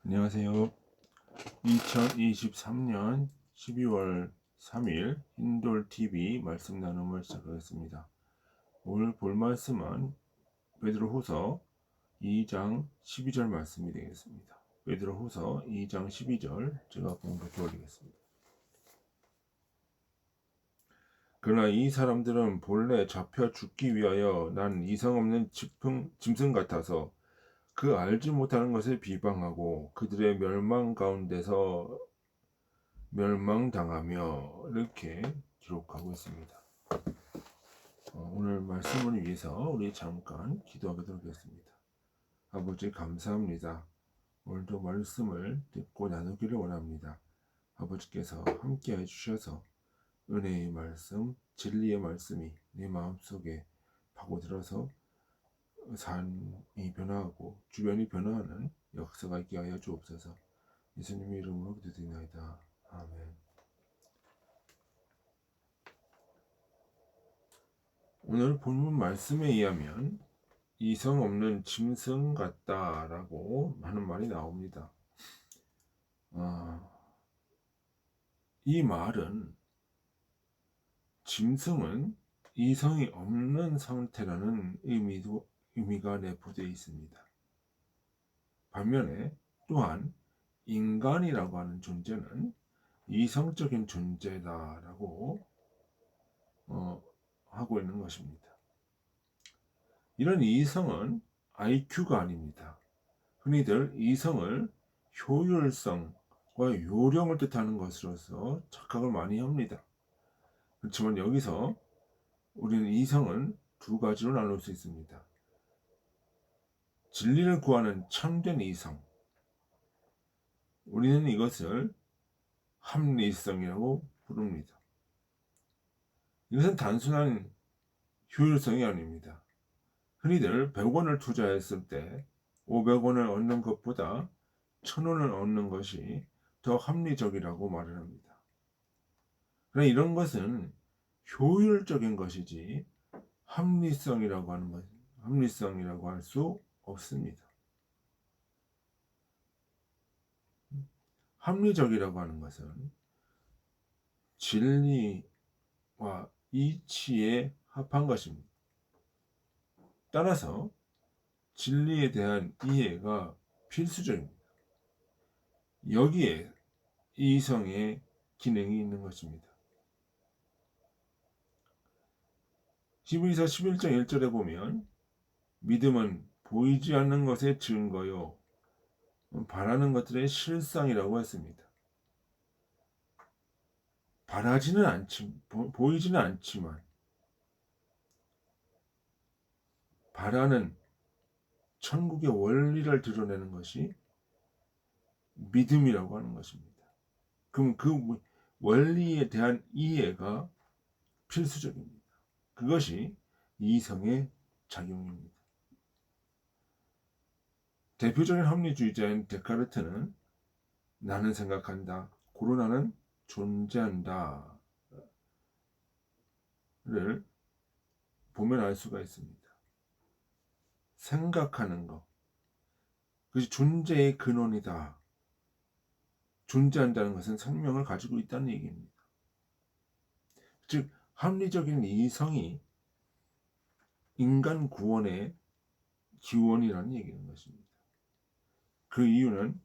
안녕하세요. 2023년 12월 3일 흰돌TV 말씀 나눔을 시작하겠습니다. 오늘 볼 말씀은 베드로후서 2장 12절 말씀이 되겠습니다. 베드로후서 2장 12절 제가 공부해 올리겠습니다. 그러나 이 사람들은 본래 잡혀 죽기 위하여 난 이성 없는 짐승 같아서 그 알지 못하는 것을 비방하고 그들의 멸망 가운데서 멸망당하며 이렇게 기록하고 있습니다. 오늘 말씀을 위해서 우리 잠깐 기도하도록 하겠습니다. 아버지 감사합니다. 오늘도 말씀을 듣고 나누기를 원합니다. 아버지께서 함께 해주셔서 은혜의 말씀, 진리의 말씀이 내 마음속에 파고들어서 삶이 변화하고 주변이 변화하는 역사가 있게 하여 주옵소서. 예수님의 이름으로 기도드리나이다. 아멘. 오늘 본문 말씀에 의하면 이성 없는 짐승 같다라고 하는 말이 나옵니다. 이 말은 짐승은 이성이 없는 상태라는 의미가 내포되어 있습니다. 반면에 또한 인간이라고 하는 존재는 이성적인 존재다라고 하고 있는 것입니다. 이런 이성은 IQ가 아닙니다. 흔히들 이성을 효율성과 요령을 뜻하는 것으로서 착각을 많이 합니다. 그렇지만 여기서 우리는 이성은 두 가지로 나눌 수 있습니다. 진리를 구하는 참된 이성, 우리는 이것을 합리성이라고 부릅니다. 이것은 단순한 효율성이 아닙니다. 흔히들 100원을 투자했을 때 500원을 얻는 것보다 1000원을 얻는 것이 더 합리적이라고 말을 합니다. 그러나 이런 것은 효율적인 것이지 합리성이라고 할 수 없습니다. 합리적이라고 하는 것은 진리와 이치에 합한 것입니다. 따라서 진리에 대한 이해가 필수적입니다. 여기에 이성의 기능이 있는 것입니다. 히브리서 11장 1절에 보면 믿음은 보이지 않는 것의 증거요 바라는 것들의 실상이라고 했습니다. 보이지는 않지만 바라는 천국의 원리를 드러내는 것이 믿음이라고 하는 것입니다. 그럼 그 원리에 대한 이해가 필수적입니다. 그것이 이성의 작용입니다. 대표적인 합리주의자인 데카르트는 나는 생각한다, 고로 나는 존재한다 를 보면 알 수가 있습니다. 생각하는 것, 그것이 존재의 근원이다. 존재한다는 것은 생명을 가지고 있다는 얘기입니다. 즉 합리적인 이성이 인간 구원의 기원이라는 얘기인 것입니다. 그 이유는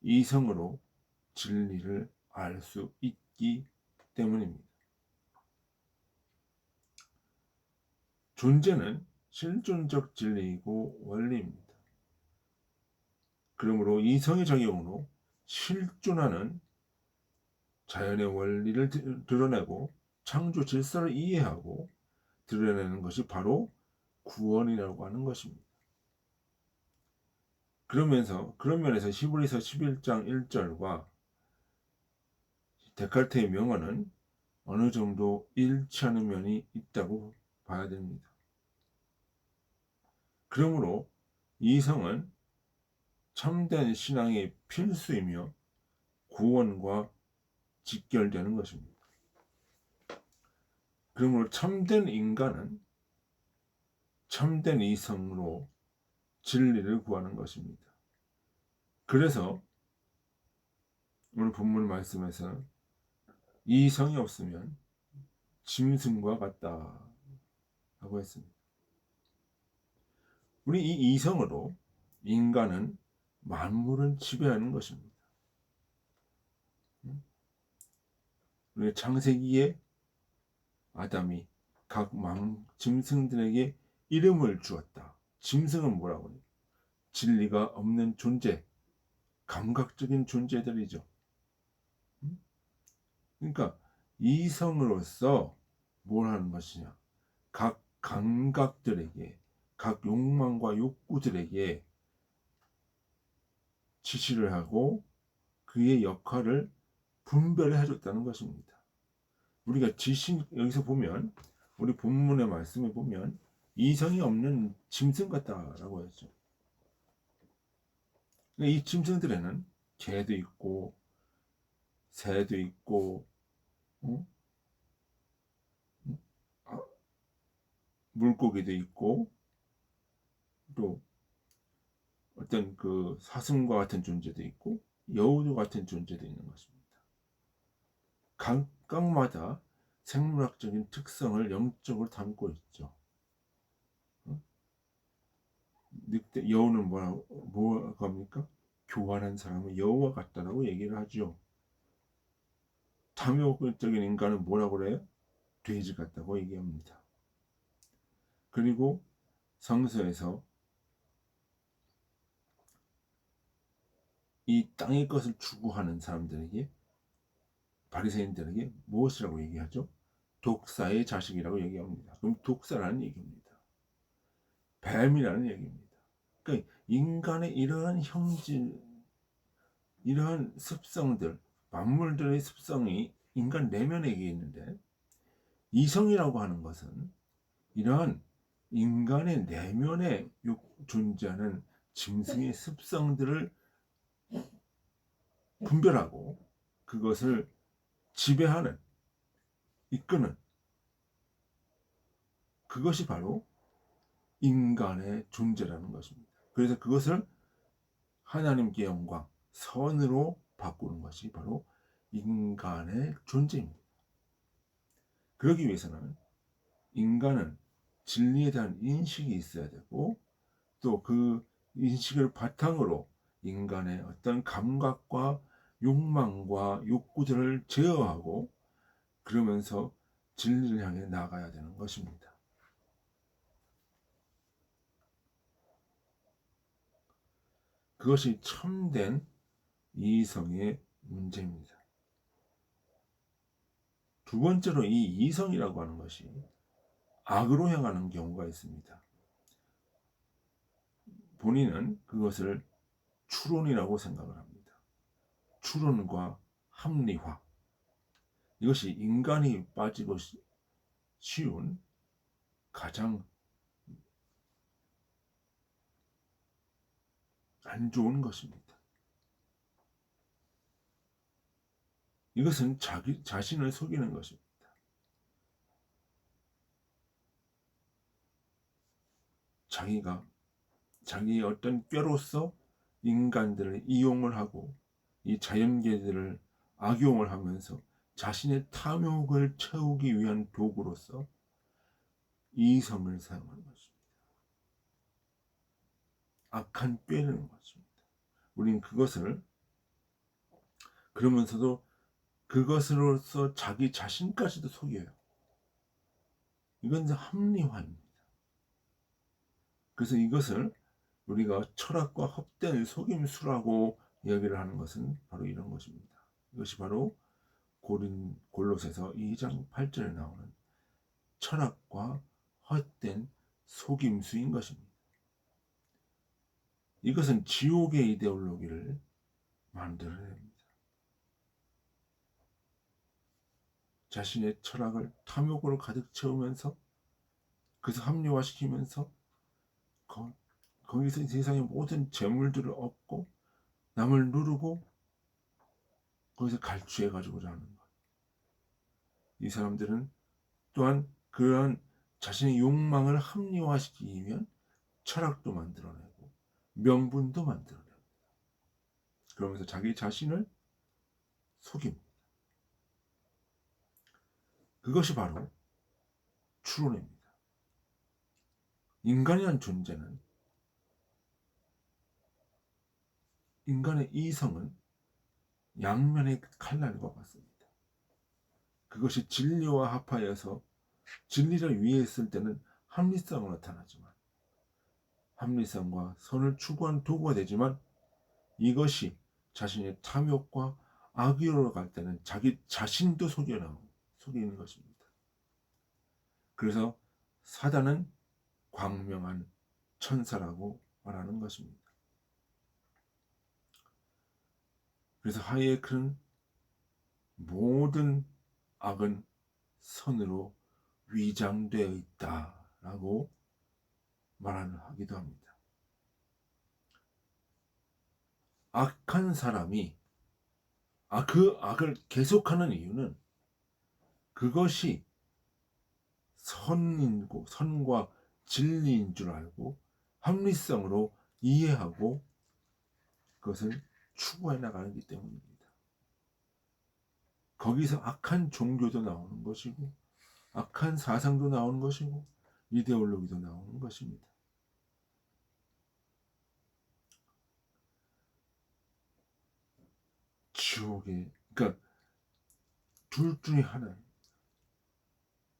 이성으로 진리를 알 수 있기 때문입니다. 존재는 실존적 진리이고 원리입니다. 그러므로 이성의 작용으로 실존하는 자연의 원리를 드러내고 창조 질서를 이해하고 드러내는 것이 바로 구원이라고 하는 것입니다. 그런 면에서 히브리서 11장 1절과 데카르트의 명언은 어느 정도 일치하는 면이 있다고 봐야 됩니다. 그러므로 이성은 참된 신앙의 필수이며 구원과 직결되는 것입니다. 그러므로 참된 인간은 참된 이성으로 진리를 구하는 것입니다. 그래서 오늘 본문 말씀에서 이성이 없으면 짐승과 같다 라고 했습니다. 우리 이 이성으로 인간은 만물을 지배하는 것입니다. 우리 창세기에 아담이 각 짐승들에게 이름을 주었다. 짐승은 뭐라고 해요? 진리가 없는 존재, 감각적인 존재들이죠. 그러니까 이성으로서 뭘 하는 것이냐? 각 감각들에게, 각 욕망과 욕구들에게 지시를 하고 그의 역할을 분별해 줬다는 것입니다. 우리가 여기서 보면, 우리 본문의 말씀에 보면 이성이 없는 짐승 같다라고 했죠. 이 짐승들에는 개도 있고 새도 있고 아, 물고기도 있고 또 어떤 그 사슴과 같은 존재도 있고 여우도 같은 존재도 있는 것입니다. 각각마다 생물학적인 특성을 영적으로 담고 있죠. 늑대, 여우는 뭐라고 합니까? 교활한 사람은 여우와 같다라고 얘기를 하죠. 탐욕적인 인간은 뭐라고 그래요? 돼지 같다고 얘기합니다. 그리고 성서에서 이 땅의 것을 추구하는 사람들에게, 바리새인들에게 무엇이라고 얘기하죠? 독사의 자식이라고 얘기합니다. 그럼 독사라는 얘기입니다. 뱀이라는 얘기입니다. 그러니까 인간의 이러한 형질, 이러한 습성들, 만물들의 습성이 인간 내면에 있는데, 이성이라고 하는 것은 이러한 인간의 내면에 존재하는 짐승의 습성들을 분별하고 그것을 지배하는, 이끄는, 그것이 바로 인간의 존재라는 것입니다. 그래서 그것을 하나님께 영광, 선으로 바꾸는 것이 바로 인간의 존재입니다. 그러기 위해서는 인간은 진리에 대한 인식이 있어야 되고, 또 그 인식을 바탕으로 인간의 어떤 감각과 욕망과 욕구들을 제어하고, 그러면서 진리를 향해 나가야 되는 것입니다. 그것이 참된 이성의 문제입니다. 두 번째로 이 이성이라고 하는 것이 악으로 향하는 경우가 있습니다. 본인은 그것을 추론이라고 생각을 합니다. 추론과 합리화. 이것이 인간이 빠지고 쉬운 가장 안 좋은 것입니다. 이것은 자기 자신을 속이는 것입니다. 자기가 자기의 어떤 꾀로서 인간들을 이용을 하고 이 자연계들을 악용을 하면서 자신의 탐욕을 채우기 위한 도구로서 이성을 사용하는 것입니다. 악한 꾀라는 것입니다. 우리는 그것을, 그러면서도 그것으로서 자기 자신까지도 속여요. 이건 합리화입니다. 그래서 이것을 우리가 철학과 헛된 속임수라고 이야기를 하는 것은 바로 이런 것입니다. 이것이 바로 골로새서 2장 8절에 나오는 철학과 헛된 속임수인 것입니다. 이것은 지옥의 이데올로기를 만들어냅니다. 자신의 철학을 탐욕으로 가득 채우면서 그래서 합리화시키면서 거기서 세상의 모든 재물들을 얻고 남을 누르고 거기서 갈취해가지고자 하는 것. 이 사람들은 또한 그러한 자신의 욕망을 합리화시키기 위한 철학도 만들어내고 명분도 만들어내고, 그러면서 자기 자신을 속입니다. 그것이 바로 추론입니다. 인간이란 존재는, 인간의 이성은 양면의 칼날과 같습니다. 그것이 진리와 합하여서 진리를 위해 쓸 때는 합리성으로 나타나지만, 합리성과 선을 추구한 도구가 되지만, 이것이 자신의 탐욕과 악의로 갈 때는 자기 자신도 속이는 것입니다. 그래서 사단은 광명한 천사라고 말하는 것입니다. 그래서 하이에크는 모든 악은 선으로 위장되어 있다라고 말하기도 합니다. 악한 사람이 그 악을 계속하는 이유는 그것이 선과 진리인 줄 알고 합리성으로 이해하고 그것을 추구해 나가기 때문입니다. 거기서 악한 종교도 나오는 것이고, 악한 사상도 나오는 것이고, 이데올로기도 나오는 것입니다. 그러니까 둘 중에 하나입니다.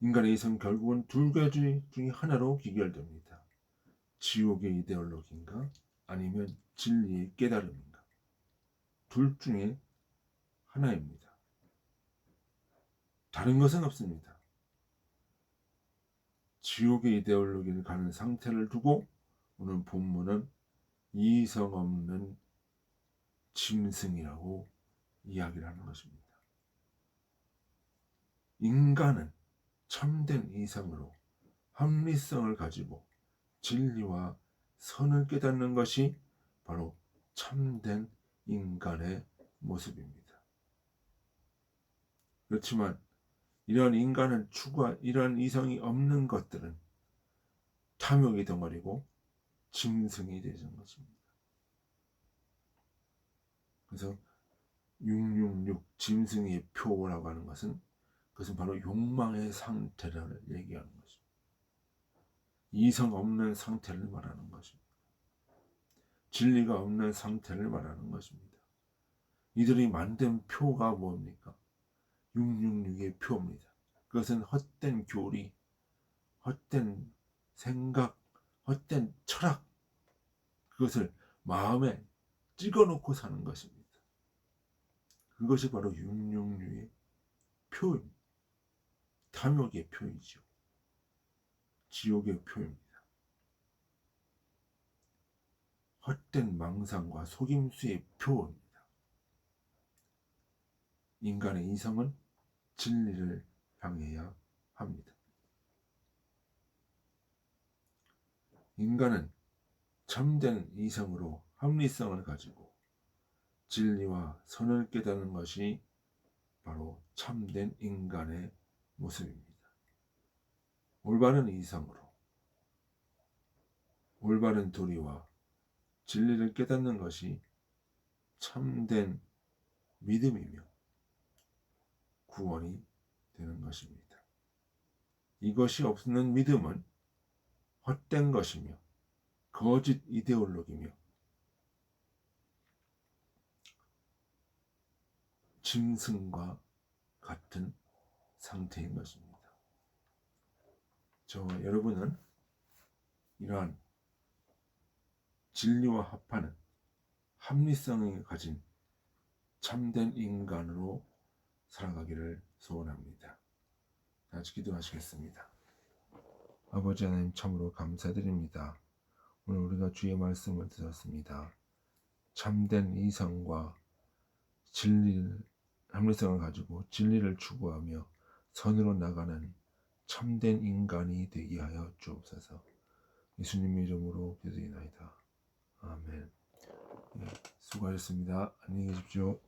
인간의 이성 결국은 두 가지 중에 하나로 귀결됩니다. 지옥의 이데올로기인가 아니면 진리의 깨달음인가. 둘 중에 하나입니다. 다른 것은 없습니다. 지옥의 이데올로기를 가는 상태를 두고 오늘 본문은 이성 없는 짐승이라고 이야기를 하는 것입니다. 인간은 참된 이성으로 합리성을 가지고 진리와 선을 깨닫는 것이 바로 참된 인간의 모습입니다. 그렇지만 이런 인간을 추구한 이런 이성이 없는 것들은 탐욕의 덩어리고 짐승이 되는 것입니다. 그래서 666 짐승의 표라고 하는 것은 그것은 바로 욕망의 상태를 얘기하는 것입니다. 이성 없는 상태를 말하는 것입니다. 진리가 없는 상태를 말하는 것입니다. 이들이 만든 표가 뭡니까? 666의 표입니다. 그것은 헛된 교리, 헛된 생각, 헛된 철학, 그것을 마음에 찍어놓고 사는 것입니다. 그것이 바로 666의 표입니다. 탐욕의 표이죠. 지옥의 표입니다. 헛된 망상과 속임수의 표입니다. 인간의 이성은 진리를 향해야 합니다. 인간은 참된 이성으로 합리성을 가지고 진리와 선을 깨닫는 것이 바로 참된 인간의 모습입니다. 올바른 이성으로 올바른 도리와 진리를 깨닫는 것이 참된 믿음이며 구원이 되는 것입니다. 이것이 없는 믿음은 헛된 것이며 거짓 이데올로기며 짐승과 같은 상태인 것입니다. 저와 여러분은 이러한 진리와 합하는 합리성을 가진 참된 인간으로 살아가기를 소원합니다. 같이 기도하시겠습니다. 아버지 하나님, 참으로 감사드립니다. 오늘 우리가 주의 말씀을 들었습니다. 참된 이성과 합리성을 가지고 진리를 추구하며 선으로 나가는 참된 인간이 되게 하여 주옵소서. 예수님의 이름으로 기도드리나이다. 아멘. 네, 수고하셨습니다. 안녕히 계십시오.